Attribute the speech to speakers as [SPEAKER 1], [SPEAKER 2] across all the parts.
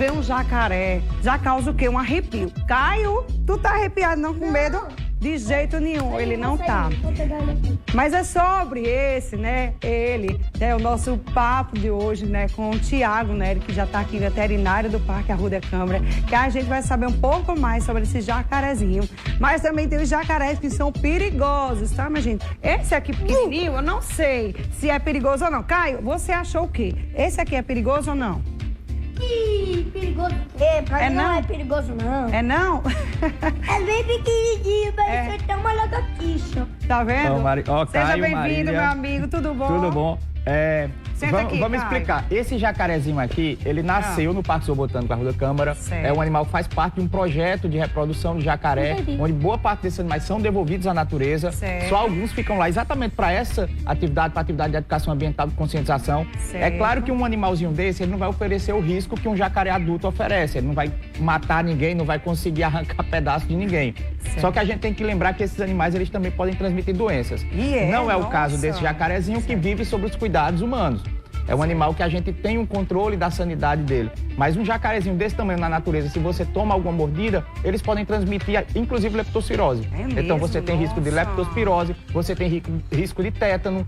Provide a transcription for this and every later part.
[SPEAKER 1] ver um jacaré já causa o quê? Um arrepio. Caio, tu tá arrepiado não com medo? De jeito nenhum, ele não tá. Mas é sobre esse, né? Ele, né? O nosso papo de hoje, né? Com o Tiago, né? Ele que já tá aqui, veterinário do Parque Arruda Câmara, que a gente vai saber um pouco mais sobre esse jacarezinho. Mas também tem os jacarés que são perigosos, tá, minha gente? Esse aqui pequenininho, eu não sei se é perigoso ou não. Caio, você achou o quê? Esse aqui é perigoso ou não?
[SPEAKER 2] Perigoso o quê? Pra mim não é perigoso, não.
[SPEAKER 1] É não?
[SPEAKER 2] É bem pequenininho, mas você tem uma lagartixa.
[SPEAKER 1] Tá vendo?
[SPEAKER 3] Seja
[SPEAKER 1] bem-vindo, meu amigo. Tudo bom?
[SPEAKER 3] Tudo bom. Vamos
[SPEAKER 1] Caio.
[SPEAKER 3] explicar. Esse jacarezinho aqui, ele nasceu no Parque Zoobotânico Arruda Câmara.
[SPEAKER 1] Certo.
[SPEAKER 3] É um animal que faz parte de um projeto de reprodução de jacaré, onde boa parte desses animais são devolvidos à natureza.
[SPEAKER 1] Certo.
[SPEAKER 3] Só alguns ficam lá exatamente para essa atividade, para atividade de educação ambiental e conscientização.
[SPEAKER 1] Certo.
[SPEAKER 3] É claro que um animalzinho desse, ele não vai oferecer o risco que um jacaré adulto oferece. Ele não vai matar ninguém, não vai conseguir arrancar pedaço de ninguém.
[SPEAKER 1] Certo.
[SPEAKER 3] Só que a gente tem que lembrar que esses animais, eles também podem transmitir doenças. Não é o caso desse jacarezinho que vive sob os cuidados humanos. É um animal que a gente tem um controle da sanidade dele. Mas um jacarezinho desse tamanho na natureza, se você toma alguma mordida, eles podem transmitir, inclusive, leptospirose. Então você tem risco de leptospirose, você tem risco de tétano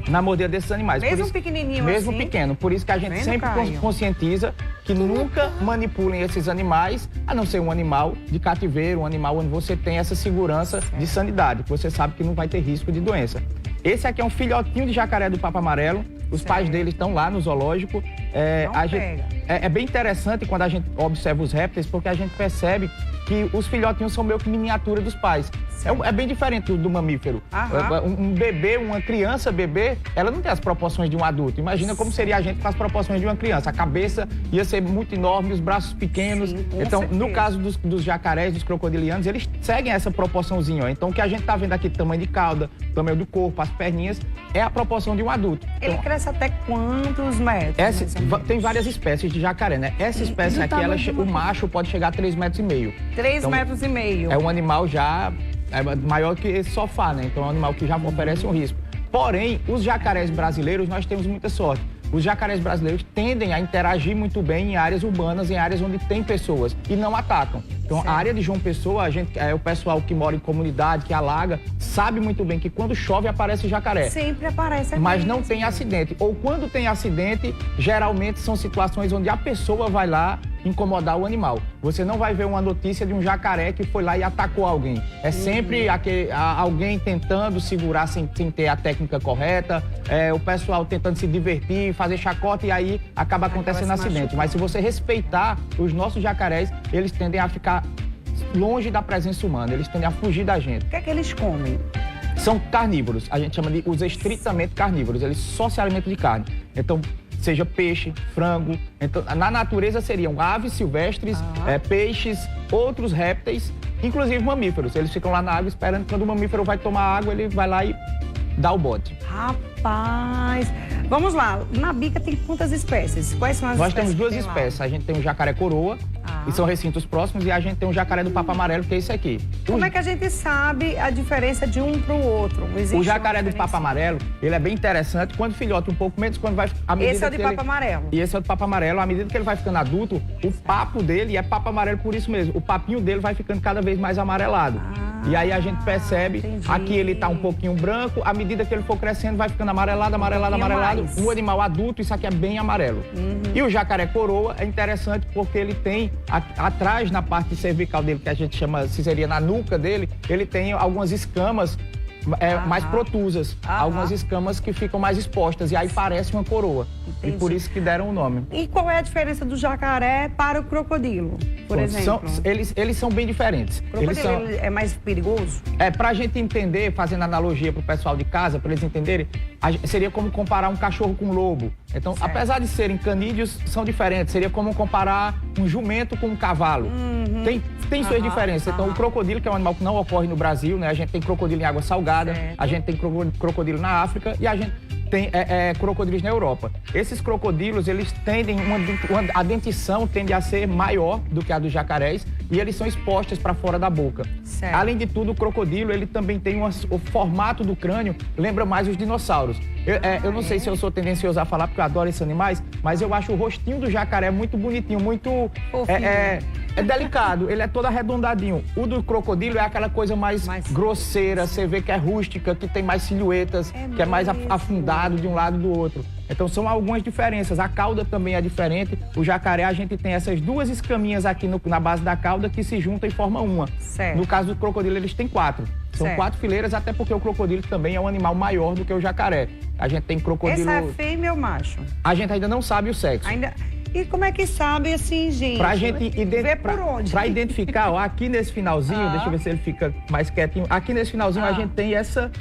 [SPEAKER 3] na mordida desses animais.
[SPEAKER 1] Mesmo pequenininho
[SPEAKER 3] mesmo
[SPEAKER 1] assim?
[SPEAKER 3] Pequeno. Por isso que a gente sempre
[SPEAKER 1] Caio?
[SPEAKER 3] conscientiza que nunca manipulem esses animais, a não ser um animal de cativeiro, um animal onde você tem essa segurança de sanidade, que você sabe que não vai ter risco de doença. Esse aqui é um filhotinho de jacaré do Papa Amarelo. Os pais dele estão lá no zoológico. É bem interessante quando a gente observa os répteis, porque a gente percebe que os filhotinhos são meio que miniatura dos pais. É bem diferente do mamífero. Um bebê, uma criança bebê, ela não tem as proporções de um adulto. Imagina como seria a gente com as proporções de uma criança. A cabeça ia ser muito enorme, os braços pequenos.
[SPEAKER 1] Sim,
[SPEAKER 3] então,
[SPEAKER 1] certeza.
[SPEAKER 3] no caso dos jacarés, dos crocodilianos, eles seguem essa proporçãozinha. Ó. Então, o que a gente tá vendo aqui, tamanho de cauda, tamanho do corpo, as perninhas, é a proporção de um adulto.
[SPEAKER 1] Ele cresce até quantos metros?
[SPEAKER 3] Tem várias espécies de jacaré, né? Essa espécie aqui, o macho pode chegar a 3,5 metros.
[SPEAKER 1] 3,5 metros.
[SPEAKER 3] É um animal já maior que esse sofá, né? Então é um animal que já oferece um risco. Porém, os jacarés brasileiros, nós temos muita sorte. Os jacarés brasileiros tendem a interagir muito bem em áreas urbanas, em áreas onde tem pessoas e não atacam. Então, a área de João Pessoa, o pessoal que mora em comunidade, que alaga, sabe muito bem que quando chove aparece jacaré.
[SPEAKER 1] Sempre aparece aqui.
[SPEAKER 3] Mas não tem acidente. Ou quando tem acidente, geralmente são situações onde a pessoa vai lá incomodar o animal. Você não vai ver uma notícia de um jacaré que foi lá e atacou alguém. É sempre alguém tentando segurar sem ter a técnica correta, o pessoal tentando se divertir, fazer chacota e aí acaba acontecendo acidente. Mas se você respeitar os nossos jacarés, eles tendem a ficar longe da presença humana, eles tendem a fugir da gente.
[SPEAKER 1] O que é que eles comem?
[SPEAKER 3] São carnívoros, a gente chama de os estritamente carnívoros, eles só se alimentam de carne. Então, seja peixe, frango. Então, na natureza seriam aves silvestres, peixes, outros répteis, inclusive mamíferos. Eles ficam lá na água esperando que quando o mamífero vai tomar água, ele vai lá e dá o bote.
[SPEAKER 1] Rapaz! Vamos lá, na bica tem quantas espécies? Quais são as
[SPEAKER 3] Nós
[SPEAKER 1] espécies?
[SPEAKER 3] temos duas espécies. A gente tem o jacaré coroa, e são recintos próximos, e a gente tem o jacaré do Papa Amarelo, que é esse aqui.
[SPEAKER 1] Como é que a gente sabe a diferença de um para o outro?
[SPEAKER 3] O jacaré do Papa Amarelo, ele é bem interessante. Quando filhote um pouco menos, quando vai...
[SPEAKER 1] Esse é o de Papa Amarelo.
[SPEAKER 3] E esse é o de Papa Amarelo. À medida que ele vai ficando adulto, o papo dele é Papa Amarelo por isso mesmo. O papinho dele vai ficando cada vez mais amarelado. E aí a gente percebe, aqui ele tá um pouquinho branco, à medida que ele for crescendo, vai ficando amarelado. O animal adulto, isso aqui é bem amarelo. E o jacaré coroa é interessante porque ele tem, atrás na parte cervical dele, que a gente chama, se seria na nuca dele, ele tem algumas escamas mais protusas, algumas escamas que ficam mais expostas, e aí parece uma coroa. Entendi. E por isso que deram o nome.
[SPEAKER 1] E qual é a diferença do jacaré para o crocodilo, por exemplo?
[SPEAKER 3] Eles são bem diferentes.
[SPEAKER 1] O crocodilo é mais perigoso?
[SPEAKER 3] Pra gente entender, fazendo analogia pro pessoal de casa, para eles entenderem, seria como comparar um cachorro com um lobo. Então, apesar de serem canídeos, são diferentes. Seria como comparar um jumento com um cavalo. Tem suas diferenças. Então, o crocodilo, que é um animal que não ocorre no Brasil, né? A gente tem crocodilo em água salgada, a gente tem crocodilo na África e a gente tem crocodilos na Europa. Esses crocodilos, eles tendem, a dentição tende a ser maior do que a dos jacarés e eles são expostos para fora da boca.
[SPEAKER 1] Certo.
[SPEAKER 3] Além de tudo, o crocodilo, ele também tem o formato do crânio, lembra mais os dinossauros. Eu não sei se eu sou tendencioso a falar, porque eu adoro esses animais, mas eu acho o rostinho do jacaré muito bonitinho, muito... É delicado, ele é todo arredondadinho. O do crocodilo é aquela coisa mais grosseira, você vê que é rústica, que tem mais silhuetas, que é mais afundado de um lado e do outro. Então são algumas diferenças. A cauda também é diferente. O jacaré, a gente tem essas duas escaminhas aqui na base da cauda que se juntam e formam uma.
[SPEAKER 1] Certo.
[SPEAKER 3] No caso do crocodilo, eles têm 4. São 4 fileiras, até porque o crocodilo também é um animal maior do que o jacaré. A gente tem crocodilo...
[SPEAKER 1] Essa é fêmea ou macho?
[SPEAKER 3] A gente ainda não sabe o sexo.
[SPEAKER 1] E como é que sabe assim, gente?
[SPEAKER 3] Pra gente
[SPEAKER 1] ver por onde?
[SPEAKER 3] Pra identificar, ó, aqui nesse finalzinho, deixa eu ver se ele fica mais quietinho. Aqui nesse finalzinho a gente tem essa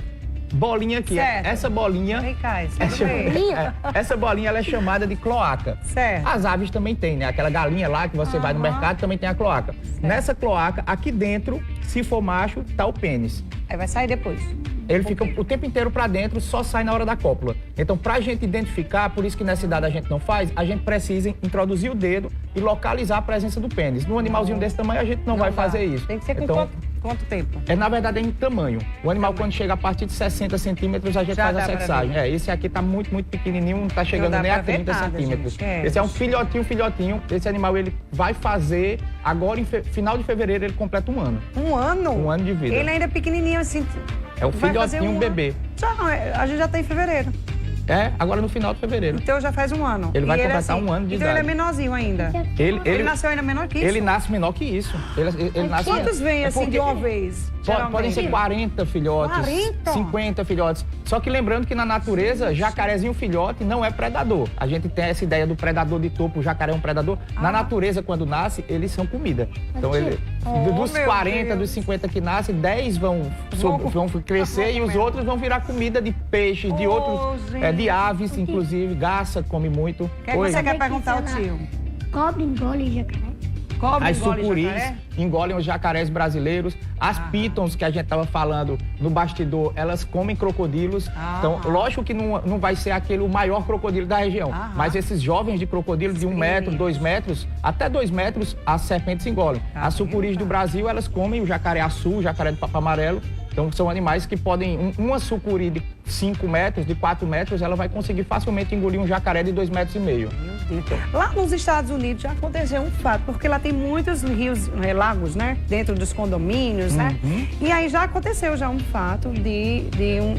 [SPEAKER 3] bolinha aqui.
[SPEAKER 1] Certo.
[SPEAKER 3] Essa bolinha...
[SPEAKER 1] Vem cá,
[SPEAKER 3] essa bolinha ela é chamada de cloaca.
[SPEAKER 1] Certo.
[SPEAKER 3] As aves também tem, né? Aquela galinha lá que você vai no mercado também tem a cloaca. Certo. Nessa cloaca, aqui dentro, se for macho, tá o pênis.
[SPEAKER 1] Aí vai sair depois.
[SPEAKER 3] Ele fica o tempo inteiro pra dentro, só sai na hora da cópula. Então, pra gente identificar, por isso que nessa idade a gente não faz, a gente precisa introduzir o dedo e localizar a presença do pênis. Num animalzinho desse tamanho, a gente não vai fazer isso.
[SPEAKER 1] Tem que ser com quanto tempo?
[SPEAKER 3] Na verdade, é em tamanho. O animal, quando chega a partir de 60 centímetros, a gente faz a sexagem. Esse aqui tá muito pequenininho, não tá chegando nem a 30 centímetros. Esse é um filhotinho. Esse animal, ele vai fazer, agora em final de fevereiro, ele completa 1 ano.
[SPEAKER 1] 1 ano?
[SPEAKER 3] 1 ano de vida.
[SPEAKER 1] Ele ainda é pequenininho assim.
[SPEAKER 3] É o filhotinho bebê.
[SPEAKER 1] A gente já tá em fevereiro.
[SPEAKER 3] Agora no final de fevereiro.
[SPEAKER 1] Então já faz 1 ano.
[SPEAKER 3] Ele vai completar 1 ano de idade.
[SPEAKER 1] Então ele é menorzinho ainda. Ele nasceu ainda menor que isso?
[SPEAKER 3] Ele nasce menor que isso. Ele nasce...
[SPEAKER 1] Quantos vêm assim de uma vez?
[SPEAKER 3] Podem ser 40 filhotes, 50 filhotes. Só que lembrando que na natureza, jacarezinho filhote não é predador. A gente tem essa ideia do predador de topo, o jacaré é um predador. Na natureza, quando nasce, eles são comida. Então, dos 40, dos 50 que nascem, 10 vão crescer e os outros vão virar comida de peixes, de outros, de aves, inclusive. Garça come muito.
[SPEAKER 1] O que você quer perguntar ao tio?
[SPEAKER 2] Cobra engole jacaré?
[SPEAKER 3] As sucuris engolem os jacarés brasileiros. As pitons, que a gente estava falando no bastidor, elas comem crocodilos. Então, lógico que não vai ser o maior crocodilo da região. Mas esses jovens de crocodilo de 1 metro, 2 metros, até 2 metros, as serpentes engolem. As sucuris do Brasil, elas comem o jacaré-açu, o jacaré do papo amarelo. Então, são animais que podem... Uma sucuri de 5 metros, de 4 metros, ela vai conseguir facilmente engolir um jacaré de 2,5 metros.
[SPEAKER 1] Lá nos Estados Unidos já aconteceu um fato, porque lá tem muitos rios, lagos, né? Dentro dos condomínios, né? E aí já aconteceu um fato de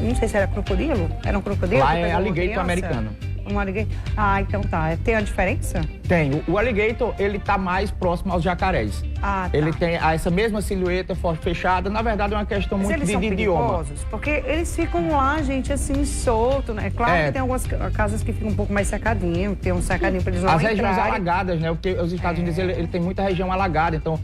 [SPEAKER 1] não sei se era crocodilo. Era um crocodilo?
[SPEAKER 3] Lá é alligator americano.
[SPEAKER 1] Um alligator. Então tá. Tem a diferença?
[SPEAKER 3] Tem. O alligator, ele tá mais próximo aos jacarés.
[SPEAKER 1] Tá.
[SPEAKER 3] Ele tem essa mesma silhueta, fechada. Na verdade, é uma questão muito de idioma.
[SPEAKER 1] Porque eles ficam lá, gente, assim, solto, né? Claro que tem algumas casas que ficam um pouco mais cercadinho, tem um cercadinho pra eles não entrarem. As regiões alagadas, né? Porque os Estados Unidos, ele tem muita região alagada. Então,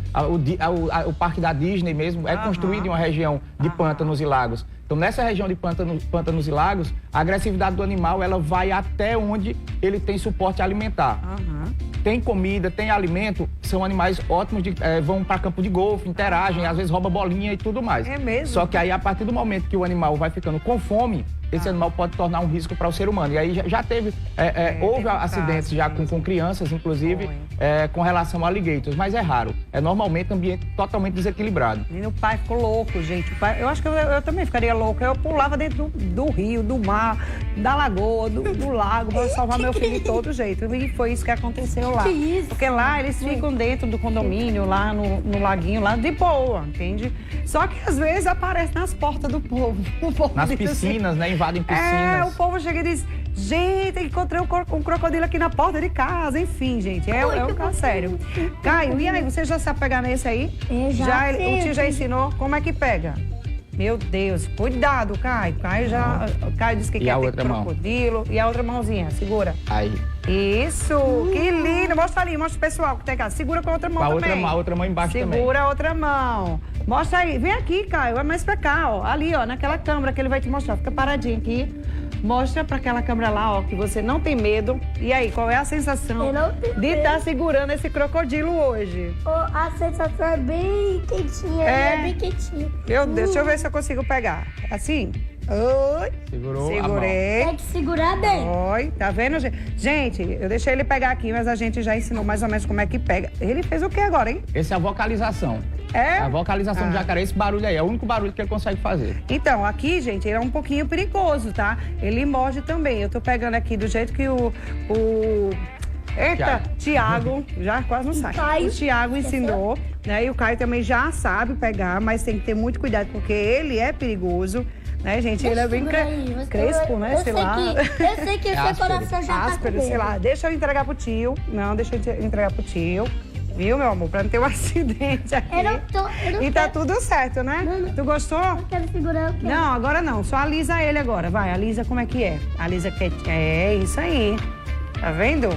[SPEAKER 1] o parque da Disney mesmo é construído em uma região de pântanos e lagos. Então, nessa região de pântanos e lagos, a agressividade do animal, ela vai até onde ele tem suporte alimentar. Tem comida, tem alimento, são animais ótimos, vão para campo de golfe, interagem, às vezes rouba bolinha e tudo mais. É mesmo?
[SPEAKER 3] Só que aí, a partir do momento que o animal vai ficando com fome, esse animal pode tornar um risco para o ser humano. E aí já teve, houve acidentes já com crianças, inclusive, com relação a alligators, mas é raro. É normalmente ambiente totalmente desequilibrado.
[SPEAKER 1] E o pai ficou louco, gente. Eu acho que eu também ficaria louca. Eu pulava dentro do rio, do mar, da lagoa, do lago, para salvar meu filho de todo jeito. E foi isso que aconteceu lá.
[SPEAKER 2] Que isso?
[SPEAKER 1] Porque lá eles ficam dentro do condomínio, lá no laguinho, lá de boa, entende? Só que às vezes aparece nas portas do povo.
[SPEAKER 3] Nas piscinas, né? Invadem piscinas.
[SPEAKER 1] O povo chega e diz, gente, encontrei um crocodilo aqui na porta de casa. Enfim, gente, é um caso sério. Caio, e aí, você já sabe pegar nesse aí? O tio já ensinou como é que pega? Meu Deus, cuidado, Caio. Caio disse que quer ter crocodilo. E a outra mãozinha, segura.
[SPEAKER 3] Aí.
[SPEAKER 1] Isso, que lindo. Mostra ali, mostra o pessoal que tem cá. Segura com a outra mão também.
[SPEAKER 3] A outra mão embaixo também.
[SPEAKER 1] Segura a outra mão. Mostra aí. Vem aqui, Caio. Vai mais pra cá, ó. Ali, ó, naquela câmera que ele vai te mostrar. Fica paradinho aqui. Mostra pra aquela câmera lá, ó, que você não tem medo. E aí, qual é a sensação de estar segurando esse crocodilo hoje?
[SPEAKER 2] A sensação é bem quentinha, bem quentinha.
[SPEAKER 1] Meu Deus, deixa eu ver se eu consigo pegar. Assim? Oi.
[SPEAKER 3] Segurou
[SPEAKER 1] Segurei.
[SPEAKER 2] Tem que segurar bem.
[SPEAKER 1] Oi, tá vendo, gente? Gente, eu deixei ele pegar aqui, mas a gente já ensinou mais ou menos como é que pega. Ele fez o que agora, hein?
[SPEAKER 3] Essa é a vocalização.
[SPEAKER 1] É?
[SPEAKER 3] A vocalização do jacaré, esse barulho aí, é o único barulho que ele consegue fazer.
[SPEAKER 1] Então, aqui, gente, ele é um pouquinho perigoso, tá? Ele morde também. Eu tô pegando aqui do jeito que o Eita, Tiago, já quase não sai.
[SPEAKER 2] Caio.
[SPEAKER 1] O Tiago ensinou, né? E o Caio também já sabe pegar, mas tem que ter muito cuidado, porque ele é perigoso, né, gente? Ele é bem crespo, né?
[SPEAKER 2] Eu sei que o seu coração já
[SPEAKER 1] áspero,
[SPEAKER 2] tá com
[SPEAKER 1] sei lá. Deixa eu entregar pro tio. Não, deixa eu entregar pro tio. Viu, meu amor? Pra não ter um acidente aqui.
[SPEAKER 2] Eu não
[SPEAKER 1] E tá
[SPEAKER 2] quero.
[SPEAKER 1] tudo certo, né?
[SPEAKER 2] Não.
[SPEAKER 1] Tu gostou?
[SPEAKER 2] Eu quero segurar, eu quero.
[SPEAKER 1] Não, agora não. Só alisa ele agora. Vai, alisa como é que é. Alisa que é isso aí. Tá vendo?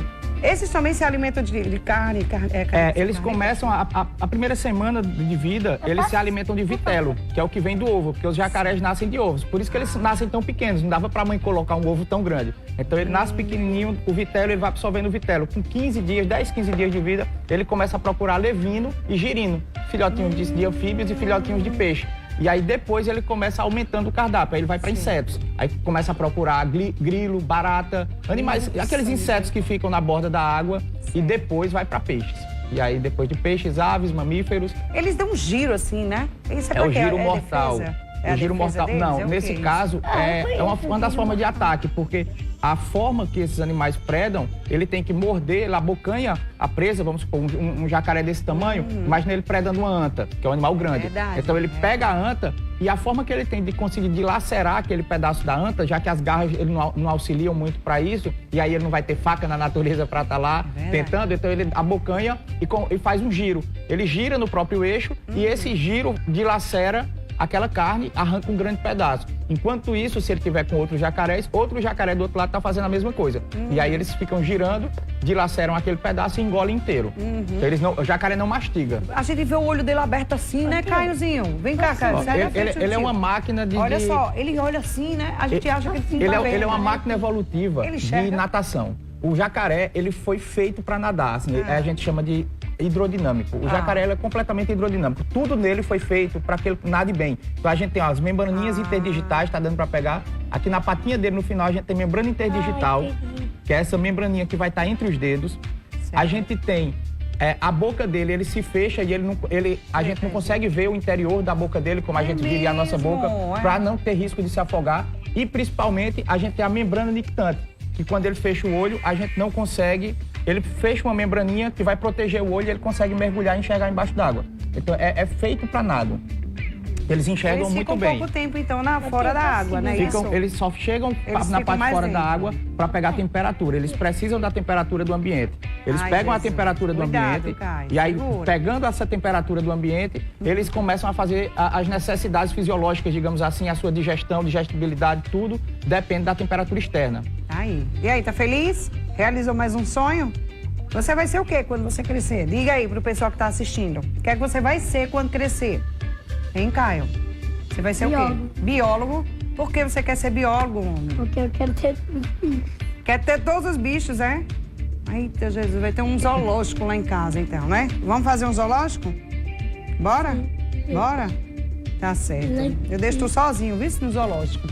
[SPEAKER 1] Esses também se alimentam de carne.
[SPEAKER 3] Eles começam a primeira semana de vida, eles se alimentam de vitelo, que é o que vem do ovo, porque os jacarés nascem de ovos. Por isso que eles nascem tão pequenos, não dava pra mãe colocar um ovo tão grande. Então ele nasce pequenininho, o vitelo, ele vai absorvendo o vitelo. Com 15 dias, 10, 15 dias de vida, ele começa a procurar levino e girino, filhotinhos de anfíbios e filhotinhos de peixe. E aí depois ele começa aumentando o cardápio, aí ele vai para insetos. Aí começa a procurar grilo, barata, animais, aqueles insetos que ficam na borda da água e depois vai para peixes. E aí depois de peixes, aves, mamíferos.
[SPEAKER 1] Eles dão um giro assim, né? Isso
[SPEAKER 3] É o giro mortal.
[SPEAKER 1] É
[SPEAKER 3] o giro mortal.
[SPEAKER 1] deles?
[SPEAKER 3] Não,
[SPEAKER 1] É o
[SPEAKER 3] nesse
[SPEAKER 1] quê?
[SPEAKER 3] caso é uma das formas de ataque, porque a forma que esses animais predam, ele tem que morder, ele abocanha a presa, vamos supor, um jacaré desse tamanho, imagina ele predando uma anta, que é um animal grande.
[SPEAKER 1] Verdade,
[SPEAKER 3] então ele pega a anta e a forma que ele tem de conseguir dilacerar aquele pedaço da anta, já que as garras ele não auxiliam muito para isso, e aí ele não vai ter faca na natureza para estar lá tentando, então ele abocanha e faz um giro. Ele gira no próprio eixo e esse giro dilacera aquela carne, arranca um grande pedaço. Enquanto isso, se ele tiver com outros jacarés, outro jacaré do outro lado está fazendo a mesma coisa. E aí eles ficam girando, dilaceram aquele pedaço e engolem inteiro. Então o jacaré não mastiga.
[SPEAKER 1] A gente vê o olho dele aberto assim, né, Caiozinho? Vem cá, Caio.
[SPEAKER 3] Ele é uma máquina de...
[SPEAKER 1] Olha só, ele olha assim, né? A gente acha que ele não tá vendo,
[SPEAKER 3] Ele é uma
[SPEAKER 1] né?
[SPEAKER 3] máquina evolutiva
[SPEAKER 1] Ele
[SPEAKER 3] de
[SPEAKER 1] enxerga.
[SPEAKER 3] natação. O jacaré, ele foi feito para nadar, assim, a gente chama de hidrodinâmico. O jacaré ele é completamente hidrodinâmico. Tudo nele foi feito para que ele nade bem. Então a gente tem as membraninhas interdigitais, tá dando para pegar. Aqui na patinha dele, no final, a gente tem membrana interdigital, que é essa membraninha que vai estar entre os dedos. A gente tem a boca dele, ele se fecha e a gente não consegue ver o interior da boca dele, como a gente viria a nossa boca, para não ter risco de se afogar. E principalmente, a gente tem a membrana nictante, que quando ele fecha o olho, a gente não consegue... Ele fecha uma membraninha que vai proteger o olho e ele consegue mergulhar e enxergar embaixo d'água. Então, é feito para nado. Eles enxergam muito bem.
[SPEAKER 1] Eles ficam pouco tempo, então, fora da água, né?
[SPEAKER 3] Eles só chegam
[SPEAKER 1] Eles
[SPEAKER 3] na
[SPEAKER 1] ficam
[SPEAKER 3] parte
[SPEAKER 1] mais
[SPEAKER 3] fora
[SPEAKER 1] dentro.
[SPEAKER 3] da água para pegar a temperatura. Eles precisam da temperatura do ambiente. Eles
[SPEAKER 1] Ai,
[SPEAKER 3] pegam a
[SPEAKER 1] Jesus.
[SPEAKER 3] temperatura do
[SPEAKER 1] Cuidado,
[SPEAKER 3] ambiente
[SPEAKER 1] Caio,
[SPEAKER 3] e aí,
[SPEAKER 1] segura.
[SPEAKER 3] pegando essa temperatura do ambiente, eles começam a fazer as necessidades fisiológicas, digamos assim, a sua digestão, digestibilidade, tudo depende da temperatura externa.
[SPEAKER 1] Aí. E aí, tá feliz? Realizou mais um sonho? Você vai ser o quê quando você crescer? Diga aí pro pessoal que tá assistindo. O que é que você vai ser quando crescer? Hein, Caio? Você vai ser
[SPEAKER 2] Biólogo.
[SPEAKER 1] o quê? Biólogo? Por que você quer ser biólogo, homem?
[SPEAKER 2] Porque eu quero ter...
[SPEAKER 1] Quer ter todos os bichos, é? Eita, Jesus, vai ter um zoológico lá em casa, então, né? Vamos fazer um zoológico? Bora? Bora? Tá certo. Eu deixo tu sozinho, viu, no zoológico.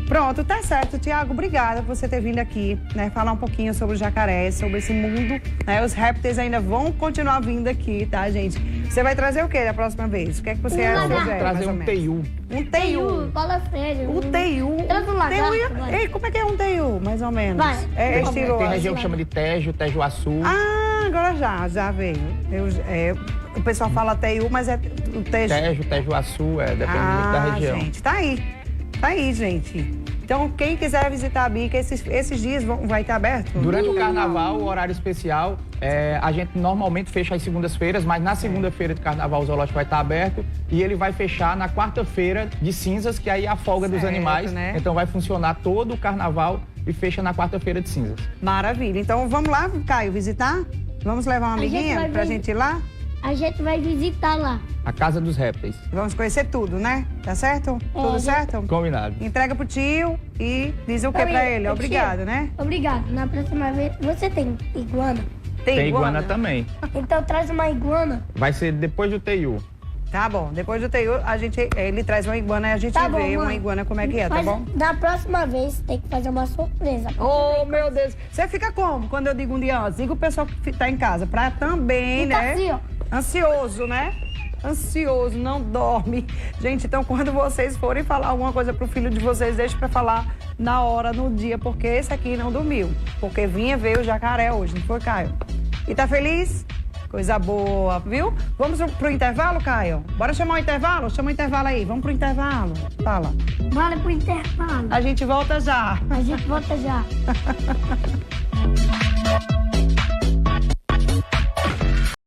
[SPEAKER 1] Pronto, tá certo, Tiago. Obrigada por você ter vindo aqui, né? Falar um pouquinho sobre o jacaré, sobre esse mundo, né? Os répteis ainda vão continuar vindo aqui, tá, gente? Você vai trazer o quê da próxima vez? O que é que você
[SPEAKER 2] lagarto.
[SPEAKER 3] Vou
[SPEAKER 1] suggere,
[SPEAKER 3] trazer
[SPEAKER 1] mais ou
[SPEAKER 3] um
[SPEAKER 1] menos?
[SPEAKER 3] teiu.
[SPEAKER 1] Um teiu.
[SPEAKER 2] Fala sério.
[SPEAKER 1] O teiu.
[SPEAKER 2] Traz um lagarto, vai.
[SPEAKER 1] Ei, como é que é um teiu, mais ou menos?
[SPEAKER 2] Vai.
[SPEAKER 1] É estilo...
[SPEAKER 3] Tem região que chama de tejo-açu.
[SPEAKER 1] Ah, agora já veio. O pessoal fala teiu, mas é o tejo.
[SPEAKER 3] Tejo-açu, depende muito da região.
[SPEAKER 1] Gente, tá aí, gente. Então, quem quiser visitar a Bica, esses dias vai estar aberto?
[SPEAKER 3] Durante o carnaval, o horário especial, a gente normalmente fecha às segundas-feiras, mas na segunda-feira de carnaval o zoológico vai estar aberto e ele vai fechar na quarta-feira de cinzas, que aí é a folga dos animais.
[SPEAKER 1] Né?
[SPEAKER 3] Então vai funcionar todo o carnaval e fecha na quarta-feira de cinzas.
[SPEAKER 1] Maravilha. Então, vamos lá, Caio, visitar? Vamos levar uma
[SPEAKER 2] A gente
[SPEAKER 1] amiguinha
[SPEAKER 2] vai
[SPEAKER 1] pra
[SPEAKER 2] ver-
[SPEAKER 1] gente ir lá?
[SPEAKER 2] A gente vai visitar lá.
[SPEAKER 3] A Casa dos Répteis.
[SPEAKER 1] Vamos conhecer tudo, né? Tá certo? Tudo
[SPEAKER 2] gente-
[SPEAKER 1] certo?
[SPEAKER 3] Combinado.
[SPEAKER 1] Entrega pro tio e diz o que pra ele. Obrigado, né?
[SPEAKER 2] Obrigado. Na próxima vez, você tem iguana?
[SPEAKER 3] Tem iguana também.
[SPEAKER 2] Então traz uma iguana.
[SPEAKER 3] Vai ser depois do teiu.
[SPEAKER 1] Tá bom. Depois do Teiu, ele traz uma iguana e a gente
[SPEAKER 2] Tá bom,
[SPEAKER 1] vê uma
[SPEAKER 2] mãe.
[SPEAKER 1] iguana como é que é, tá
[SPEAKER 2] Mas
[SPEAKER 1] bom?
[SPEAKER 2] da próxima vez tem que fazer uma surpresa.
[SPEAKER 1] Oh, meu Deus. Você fica como quando eu digo um dia antes? Diga o pessoal que tá em casa, pra também,
[SPEAKER 2] Fica
[SPEAKER 1] né?
[SPEAKER 2] assim, ó.
[SPEAKER 1] Ansioso, né? Ansioso, não dorme. Gente, então quando vocês forem falar alguma coisa pro filho de vocês, deixe pra falar na hora, no dia, porque esse aqui não dormiu. Porque veio o jacaré hoje, não foi, Caio? E tá feliz? Coisa boa, viu? Vamos pro intervalo, Caio? Bora chamar o intervalo? Chama o intervalo aí, vamos pro intervalo. Fala.
[SPEAKER 2] Bora pro intervalo.
[SPEAKER 1] A gente volta já.
[SPEAKER 2] A gente volta já.